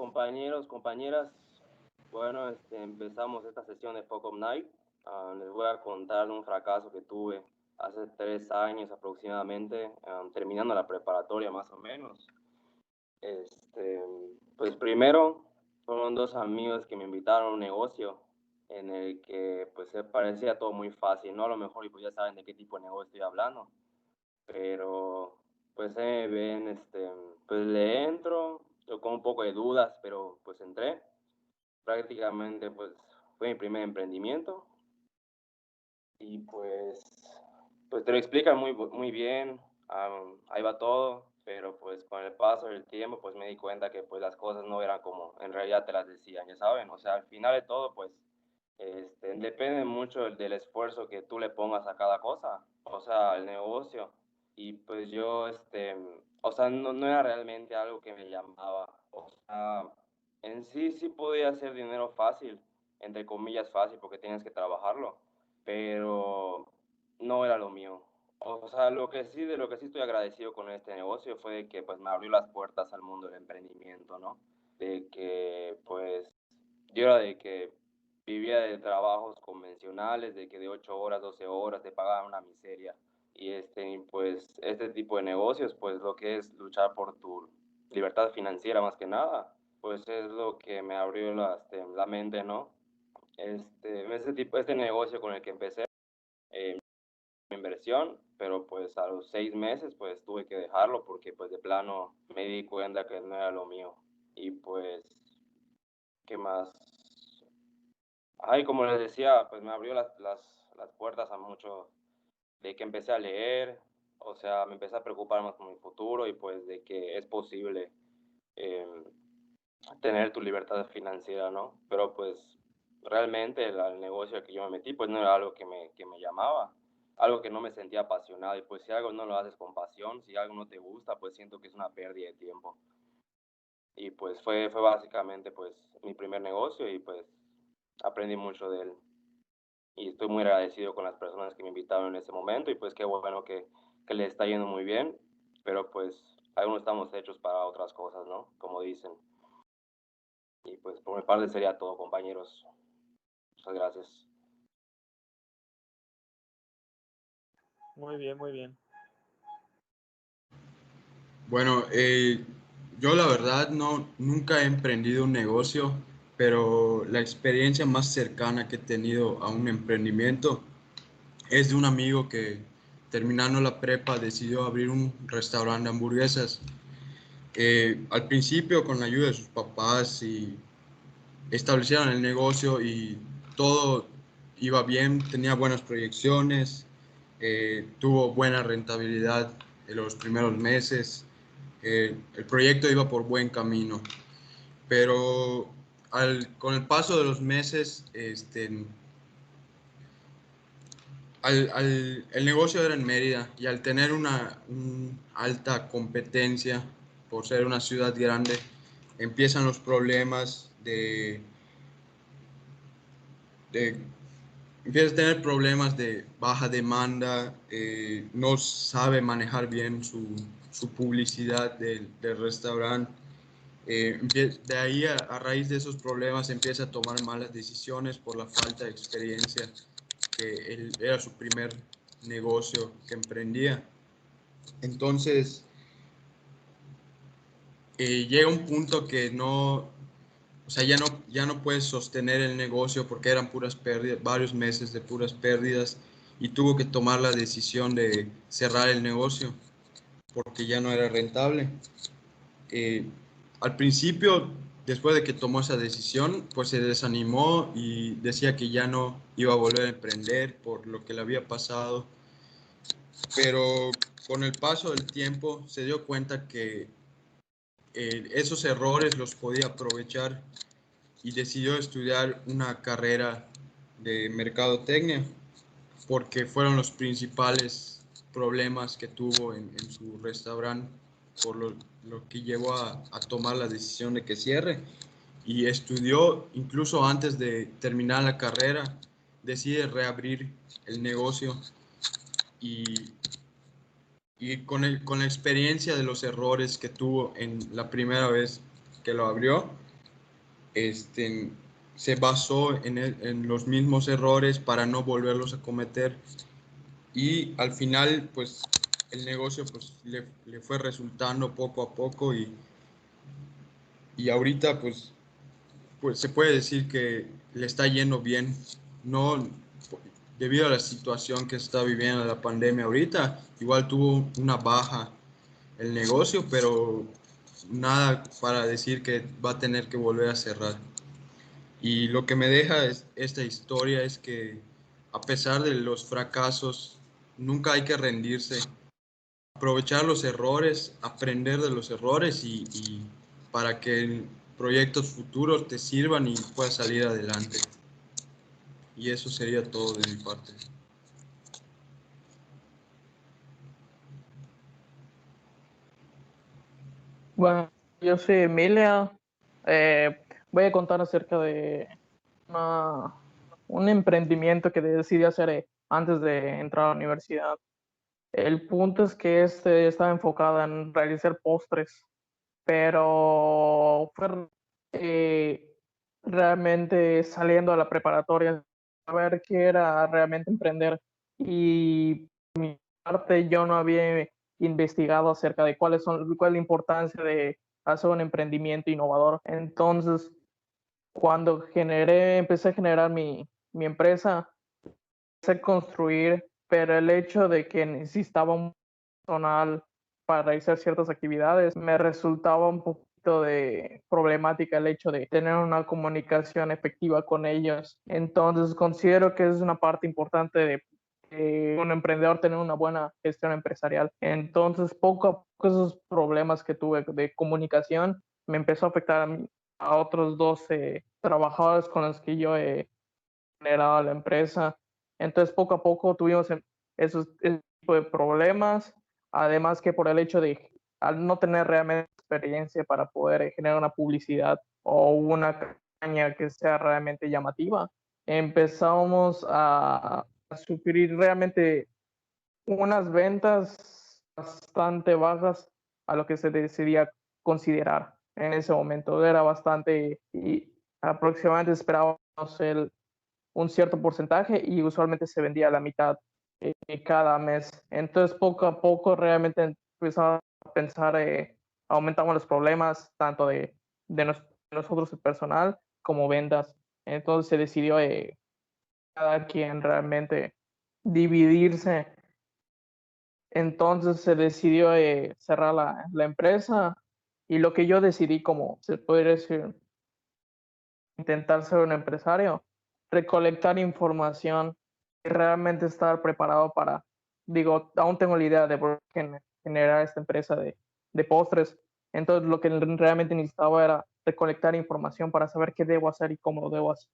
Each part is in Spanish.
compañeros, compañeras. Bueno, empezamos esta sesión de Focus Night. Les voy a contar un fracaso que tuve hace 3 años aproximadamente, terminando la preparatoria más o menos. Pues primero fueron dos amigos que me invitaron a un negocio en el que pues se parecía todo muy fácil, ¿no? A lo mejor y pues ya saben de qué tipo de negocio estoy hablando, pero pues ven, pues le entro, yo con un poco de dudas, pero pues entré. Prácticamente pues fue mi primer emprendimiento y pues te lo explican muy bien, ahí va todo, pero pues con el paso del tiempo pues me di cuenta que pues las cosas no eran como en realidad te las decían, ya saben, o sea, al final de todo pues depende mucho del esfuerzo que tú le pongas a cada cosa, o sea, al negocio. Y pues yo, o sea, no era realmente algo que me llamaba, o sea, en sí podía hacer dinero fácil, entre comillas fácil, porque tienes que trabajarlo, pero no era lo mío. O sea, de lo que sí estoy agradecido con este negocio fue de que pues me abrió las puertas al mundo del emprendimiento, ¿no? De que pues yo era de que vivía de trabajos convencionales, de que de 8 horas, 12 horas te pagaban una miseria. Y pues este tipo de negocios, pues lo que es luchar por tu libertad financiera más que nada, pues es lo que me abrió la mente, ¿no? Este negocio con el que empecé, mi inversión, pero pues a los 6 meses pues tuve que dejarlo porque pues de plano me di cuenta que no era lo mío. Y pues, ¿qué más? Ay, como les decía, pues me abrió las puertas a mucho, de que empecé a leer, o sea, me empecé a preocupar más por mi futuro y pues de que es posible eh, tener tu libertad financiera, ¿no? Pero pues realmente el negocio al que yo me metí pues no era algo que me llamaba, algo que no me sentía apasionado y pues si algo no lo haces con pasión, si algo no te gusta, pues siento que es una pérdida de tiempo. Y pues fue básicamente pues mi primer negocio y pues aprendí mucho de él. Y estoy muy agradecido con las personas que me invitaron en ese momento y pues qué bueno que le está yendo muy bien, pero pues algunos estamos hechos para otras cosas, ¿no? Como dicen. Y pues por mi parte sería todo, compañeros. Muchas gracias. Muy bien, muy bien. Bueno, yo la verdad nunca he emprendido un negocio, pero la experiencia más cercana que he tenido a un emprendimiento es de un amigo que terminando la prepa decidió abrir un restaurante de hamburguesas. Al principio con la ayuda de sus papás y establecieron el negocio y todo iba bien, tenía buenas proyecciones, tuvo buena rentabilidad en los primeros meses, el proyecto iba por buen camino, pero con el paso de los meses, el negocio era en Mérida y al tener una alta competencia por ser una ciudad grande, empiezan los problemas de empieza a tener problemas de baja demanda, no sabe manejar bien su publicidad del restaurante. De ahí, a raíz de esos problemas, empieza a tomar malas decisiones por la falta de experiencia, que él era su primer negocio que emprendía. Entonces, llega un punto que no, o sea, ya no puedes sostener el negocio porque eran puras pérdidas, varios meses de puras pérdidas y tuvo que tomar la decisión de cerrar el negocio porque ya no era rentable. Eh, Al principio, después de que tomó esa decisión, pues se desanimó y decía que ya no iba a volver a emprender por lo que le había pasado, pero con el paso del tiempo se dio cuenta que esos errores los podía aprovechar y decidió estudiar una carrera de mercadotecnia porque fueron los principales problemas que tuvo en su restaurante, por lo que llevó a tomar la decisión de que cierre. Y estudió, incluso antes de terminar la carrera, decide reabrir el negocio y, y con la experiencia de los errores que tuvo en la primera vez que lo abrió, este, se basó en los mismos errores para no volverlos a cometer y al final pues el negocio pues le fue resultando poco a poco y ahorita pues se puede decir que le está yendo bien, no debido a la situación que está viviendo la pandemia ahorita, igual tuvo una baja el negocio, pero nada para decir que va a tener que volver a cerrar. Y lo que me deja esta historia es que a pesar de los fracasos, nunca hay que rendirse, aprovechar los errores, aprender de los errores y para que en proyectos futuros te sirvan y puedas salir adelante. Y eso sería todo de mi parte. Bueno, yo soy Emilia. Voy a contar acerca de una- un emprendimiento que decidí hacer antes de entrar a la universidad. El punto es que estaba enfocado en realizar postres, pero fue eh, realmente saliendo a la preparatoria a ver qué era realmente emprender. Y parte yo no había investigado acerca de cuál es la importancia de hacer un emprendimiento innovador. Entonces, cuando empecé a generar mi empresa, empecé a construir, pero el hecho de que necesitaba un personal para realizar ciertas actividades me resultaba un poquito de problemática el hecho de tener una comunicación efectiva con ellos. Entonces considero que es una parte importante de un emprendedor tener una buena gestión empresarial. Entonces poco a poco esos problemas que tuve de comunicación me empezó a afectar a otros 12 trabajadores con los que yo he generado la empresa. Entonces, poco a poco tuvimos ese tipo de problemas, además que por el hecho de, al no tener realmente experiencia para poder generar una publicidad o una campaña que sea realmente llamativa, empezamos a sufrir realmente unas ventas bastante bajas a lo que se decidía considerar en ese momento. Era bastante, y aproximadamente esperábamos un cierto porcentaje y usualmente se vendía a la mitad cada mes. Entonces, poco a poco realmente empezaba a pensar, aumentamos los problemas tanto de nosotros el personal como ventas. Entonces se decidió cada quien realmente dividirse. Entonces se decidió cerrar la empresa y lo que yo decidí, como se puede decir, intentar ser un empresario, recolectar información y realmente estar preparado para, digo, aún tengo la idea de generar esta empresa de postres. Entonces lo que realmente necesitaba era recolectar información para saber qué debo hacer y cómo lo debo hacer.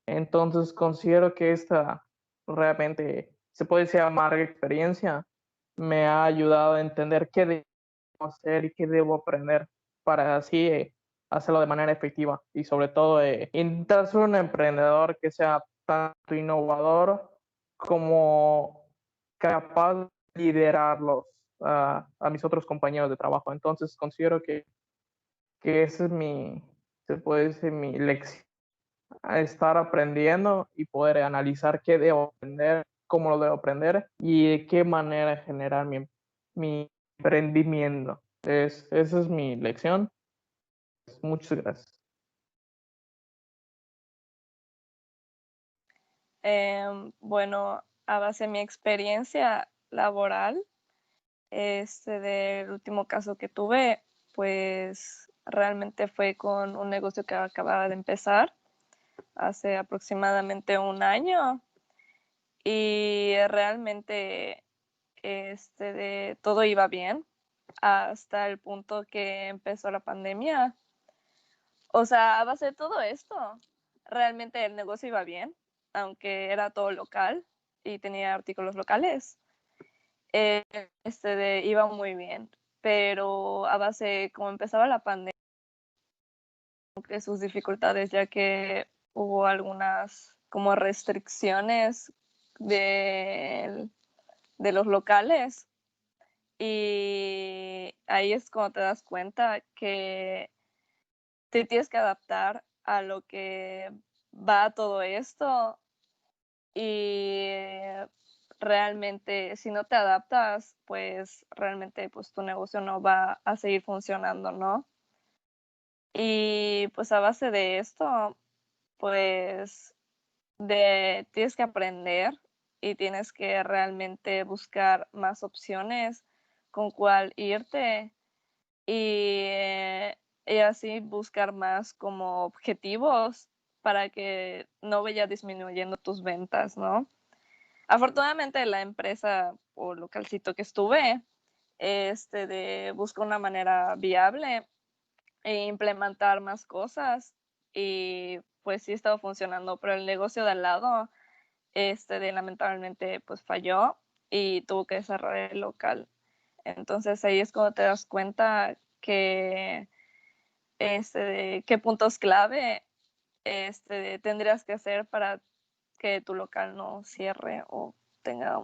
Entonces considero que esta realmente se puede decir amarga experiencia me ha ayudado a entender qué debo hacer y qué debo aprender para así hacerlo de manera efectiva y sobre todo intentar ser un emprendedor que sea tanto innovador como capaz de liderarlos a mis otros compañeros de trabajo. Entonces considero que esa es se puede decir, mi lección, a estar aprendiendo y poder analizar qué debo aprender, cómo lo debo aprender y de qué manera generar mi emprendimiento. Esa es mi lección. Muchas gracias. Bueno, a base de mi experiencia laboral, del último caso que tuve, pues realmente fue con un negocio que acababa de empezar hace aproximadamente un año y realmente todo iba bien hasta el punto que empezó la pandemia. O sea, a base de todo esto, realmente el negocio iba bien, aunque era todo local y tenía artículos locales. Iba muy bien, pero a base, como empezaba la pandemia, que sus dificultades, ya que hubo algunas como restricciones de los locales y ahí es cuando te das cuenta que te tienes que adaptar a lo que va todo esto y realmente si no te adaptas, pues realmente pues tu negocio no va a seguir funcionando, ¿no? Y pues a base de esto, pues tienes que aprender y tienes que realmente buscar más opciones con cuál irte y, y así buscar más como objetivos para que no vaya disminuyendo tus ventas, ¿no? Afortunadamente la empresa o localcito que estuve, busca una manera viable e implementar más cosas y pues sí estaba funcionando, pero el negocio de al lado, lamentablemente pues falló y tuvo que cerrar el local. Entonces ahí es cuando te das cuenta que, de qué puntos clave, tendrías que hacer para que tu local no cierre o tenga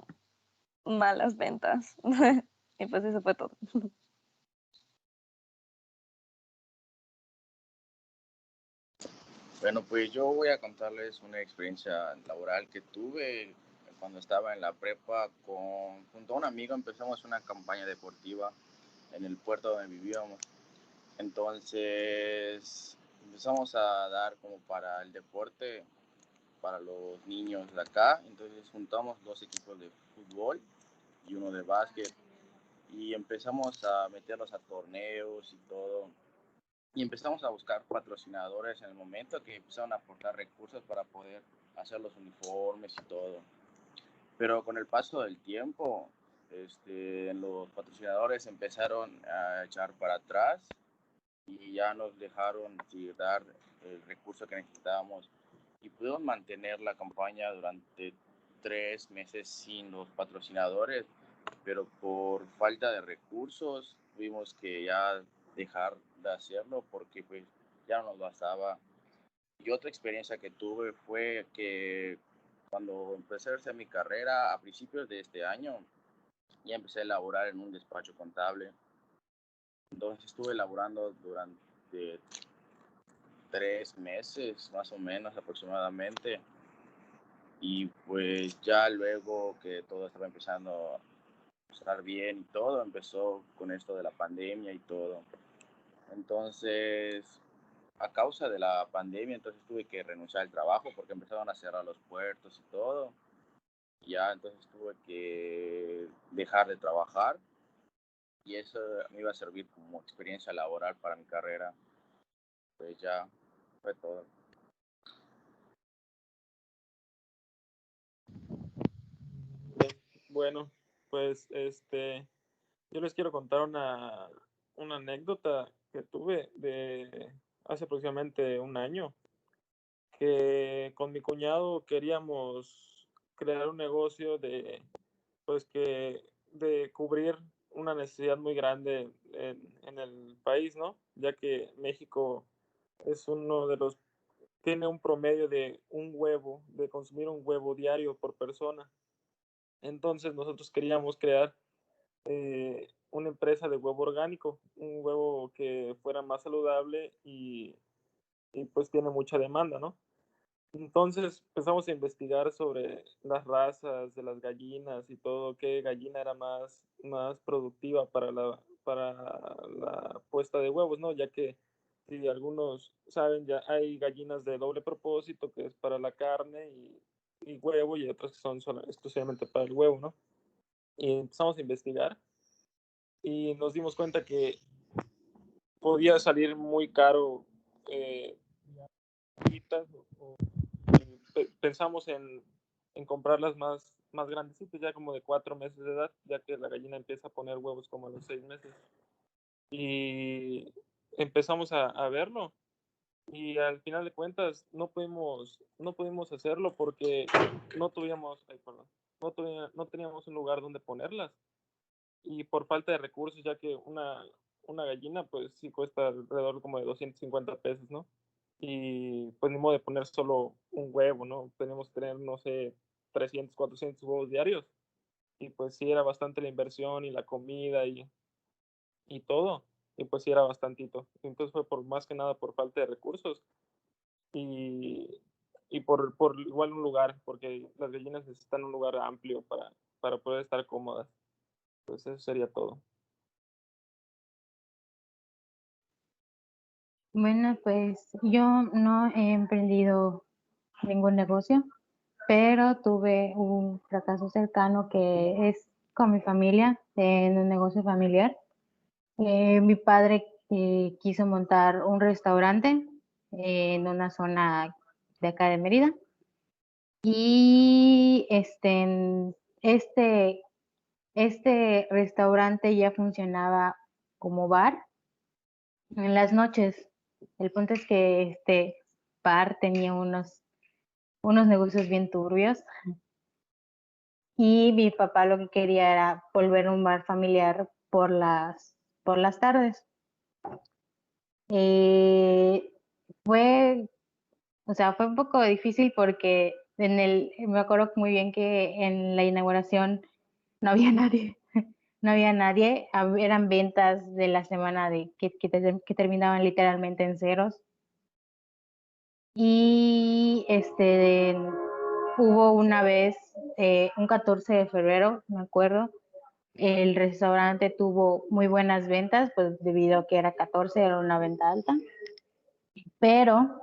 malas ventas. Y pues eso fue todo. Bueno, pues yo voy a contarles una experiencia laboral que tuve cuando estaba en la prepa. Junto a un amigo empezamos una campaña deportiva en el puerto donde vivíamos. Entonces empezamos a dar como para el deporte para los niños de acá. Entonces juntamos 2 equipos de fútbol y uno de básquet y empezamos a meterlos a torneos y todo. Y empezamos a buscar patrocinadores en el momento que empezaron a aportar recursos para poder hacer los uniformes y todo. Pero con el paso del tiempo, los patrocinadores empezaron a echar para atrás y ya nos dejaron dar el recurso que necesitábamos y pudimos mantener la campaña durante 3 meses sin los patrocinadores, pero por falta de recursos tuvimos que ya dejar de hacerlo porque pues ya no nos bastaba. Y otra experiencia que tuve fue que cuando empecé a hacer mi carrera a principios de este año, ya empecé a laborar en un despacho contable. Entonces estuve laborando durante 3 meses, más o menos aproximadamente. Y pues ya luego que todo estaba empezando a estar bien y todo, empezó con esto de la pandemia y todo. Entonces, a causa de la pandemia, entonces tuve que renunciar al trabajo porque empezaron a cerrar los puertos y todo. Y ya entonces tuve que dejar de trabajar y eso me iba a servir como experiencia laboral para mi carrera. Pues ya fue todo. Bueno, pues yo les quiero contar una anécdota que tuve de hace aproximadamente un año, que con mi cuñado queríamos crear un negocio de cubrir una necesidad muy grande en el país, ¿no? Ya que México es uno de los, tiene un promedio de de consumir un huevo diario por persona. Entonces nosotros queríamos crear una empresa de huevo orgánico, un huevo que fuera más saludable y pues tiene mucha demanda, ¿no? Entonces empezamos a investigar sobre las razas de las gallinas y todo, qué gallina era más productiva para la puesta de huevos, ¿no? Ya que si algunos saben, ya hay gallinas de doble propósito, que es para la carne y huevo, y otras que son exclusivamente para el huevo, ¿no? Y empezamos a investigar y nos dimos cuenta que podía salir muy caro eh, pensamos en comprarlas más grandecitas, ya como de 4 meses de edad, ya que la gallina empieza a poner huevos como a los 6 meses. Y empezamos a verlo. Y al final de cuentas no pudimos hacerlo porque no tuvimos, ay, perdón, no teníamos un lugar donde ponerlas. Y por falta de recursos, ya que una gallina pues sí cuesta alrededor como de 250 pesos, ¿no? Y pues ni modo de poner solo un huevo, ¿no? Tenemos que tener, no sé, 300, 400 huevos diarios. Y pues sí era bastante la inversión y la comida y todo. Y pues sí era bastantito. Entonces fue por más que nada por falta de recursos y por igual un lugar, porque las gallinas necesitan un lugar amplio para poder estar cómodas. Pues eso sería todo. Bueno, pues yo no he emprendido ningún negocio, pero tuve un fracaso cercano que es con mi familia, en un negocio familiar. Mi padre quiso montar un restaurante en una zona de acá de Mérida y este restaurante ya funcionaba como bar en las noches. El punto es que este bar tenía unos negocios bien turbios y mi papá lo que quería era volver un bar familiar por las tardes. Eh, fue, o sea, fue un poco difícil porque me acuerdo muy bien que en la inauguración no había nadie, no había nadie, eran ventas de la semana que terminaban literalmente en ceros. Y hubo una vez, un 14 de febrero, me acuerdo, el restaurante tuvo muy buenas ventas, pues debido a que era 14, era una venta alta. Pero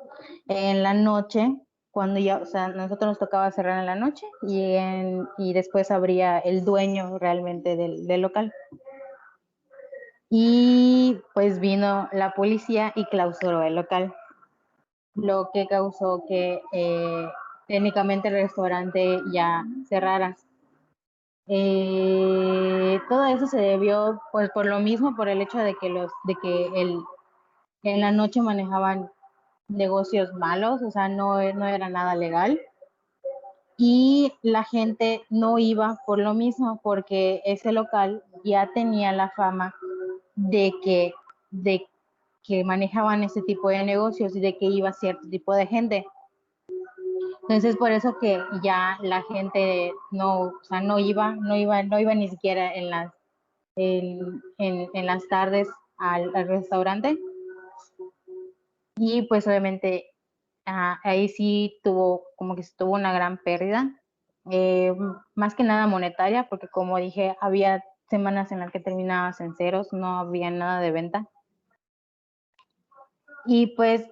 en la noche, cuando ya, o sea, nosotros nos tocaba cerrar en la noche y después abría el dueño realmente del local. Y pues vino la policía y clausuró el local, lo que causó que técnicamente el restaurante ya cerrara. Todo eso se debió, pues, por lo mismo, por el hecho en la noche manejaban negocios malos, o sea, no era nada legal. Y la gente no iba por lo mismo, porque ese local ya tenía la fama de de que manejaban ese tipo de negocios y de que iba cierto tipo de gente. Entonces, por eso que ya la gente no, o sea, no iba ni siquiera en las tardes al restaurante. Y pues obviamente ahí sí como que se tuvo una gran pérdida, más que nada monetaria, porque como dije, había semanas en las que terminabas en ceros, no había nada de venta. Y pues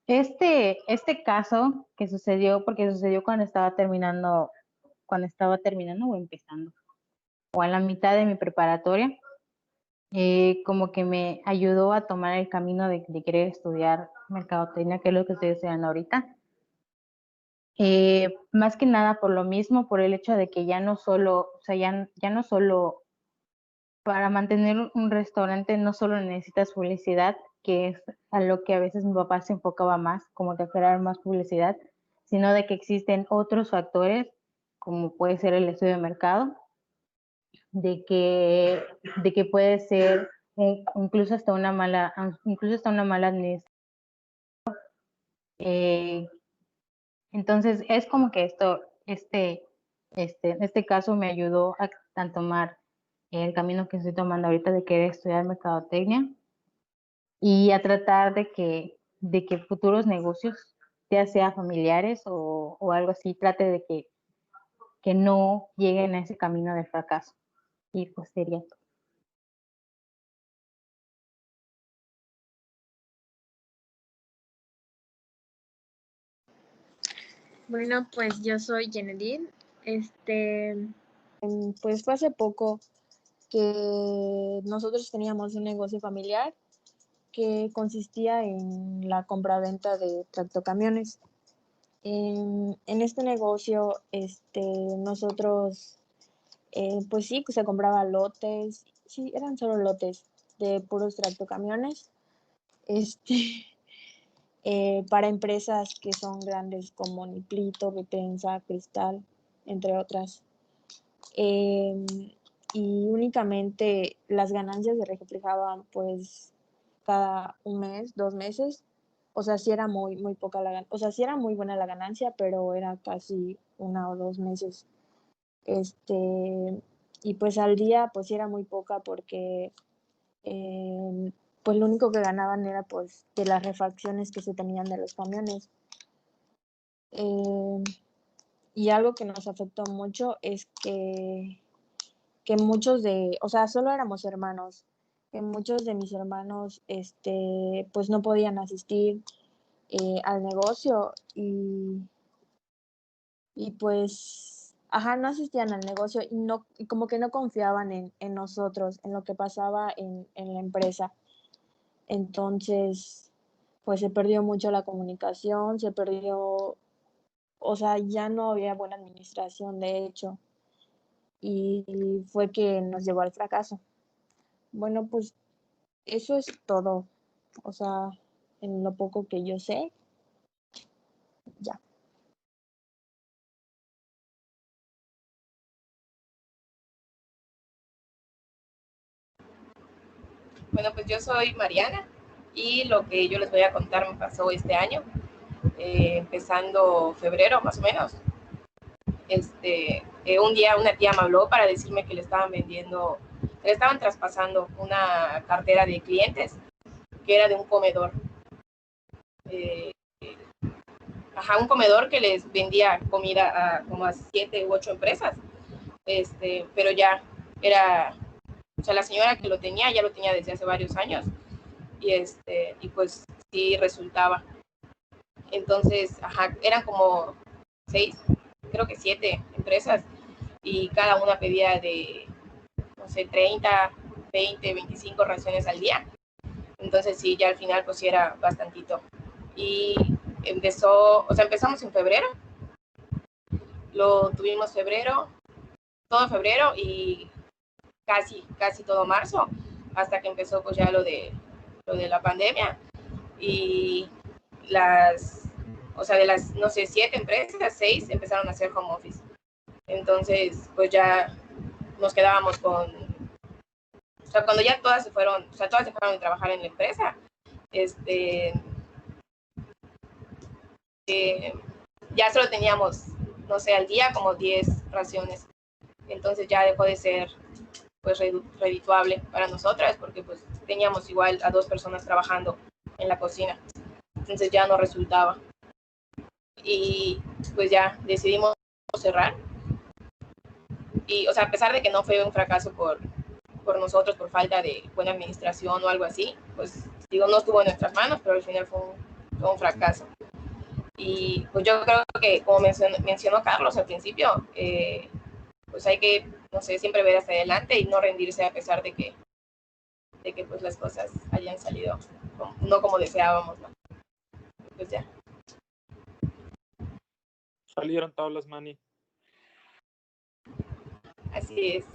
este caso que sucedió, porque sucedió cuando estaba terminando o empezando, o en la mitad de mi preparatoria, como que me ayudó a tomar el camino de querer estudiar mercadotecnia, que es lo que estoy estudiando ahorita. Más que nada por lo mismo, por el hecho de que ya no solo, o sea, ya no solo para mantener un restaurante, no solo necesitas publicidad, que es a lo que a veces mi papá se enfocaba más, como de crear más publicidad, sino de que existen otros factores, como puede ser el estudio de mercado, de que puede ser incluso hasta una mala administración. Entonces es como que este caso me ayudó a tomar el camino que estoy tomando ahorita de querer estudiar mercadotecnia y a tratar de que futuros negocios, ya sea familiares o algo así, trate de que no lleguen a ese camino del fracaso. Y pues sería todo. Bueno, pues yo soy Yenedine. Pues fue hace poco que nosotros teníamos un negocio familiar que consistía en la compraventa de tractocamiones. En este negocio, nosotros, pues sí, se compraba lotes, sí, eran solo lotes de puros tractocamiones, para empresas que son grandes como Niplito, Betensa, Cristal, entre otras. Y únicamente las ganancias se reflejaban pues cada un mes, 2 meses. O sea, sí era muy poca o sea, sí era muy buena la ganancia, pero era casi 1 o 2 meses. Y pues al día pues sí era muy poca porque pues lo único que ganaban era pues de las refacciones que se tenían de los camiones. Y algo que nos afectó mucho es que muchos o sea, solo éramos hermanos, que muchos de mis hermanos, pues no podían asistir al negocio y pues, ajá, no asistían al negocio y como que no confiaban en nosotros, en lo que pasaba en la empresa. Entonces, pues se perdió mucho la comunicación, se perdió, o sea, ya no había buena administración, de hecho, y fue que nos llevó al fracaso. Bueno, pues eso es todo, o sea, en lo poco que yo sé, ya. Bueno, pues yo soy Mariana y lo que yo les voy a contar me pasó este año, empezando febrero más o menos. Un día una tía me habló para decirme que le estaban vendiendo, que le estaban traspasando una cartera de clientes que era de un comedor. Un comedor que les vendía comida a como a 7 u 8 empresas, pero ya era, o sea, la señora que lo tenía ya lo tenía desde hace varios años y pues sí resultaba. Entonces, eran como 6, creo que 7 empresas y cada una pedía de, no sé, 30, 20, 25 raciones al día. Entonces sí, ya al final pues sí era bastantito. Y empezamos en febrero, lo tuvimos todo febrero y casi todo marzo, hasta que empezó pues ya lo de la pandemia y de las, no sé, 7 empresas, 6 empezaron a hacer home office. Entonces, pues ya nos quedábamos o sea, cuando ya todas dejaron de trabajar en la empresa, ya solo teníamos, no sé, al día como 10 raciones. Entonces ya dejó de ser pues redituable para nosotras porque pues teníamos igual a 2 personas trabajando en la cocina. Entonces ya no resultaba. Y pues ya decidimos cerrar. Y, o sea, a pesar de que no fue un fracaso por nosotros, por falta de buena administración o algo así, pues digo, no estuvo en nuestras manos, pero al final fue un fracaso. Y pues yo creo que, como mencionó Carlos al principio, pues hay que, no sé, siempre ver hacia adelante y no rendirse a pesar de que pues las cosas hayan salido no como deseábamos, ¿no? Pues ya. Salieron tablas, Manny. Así es.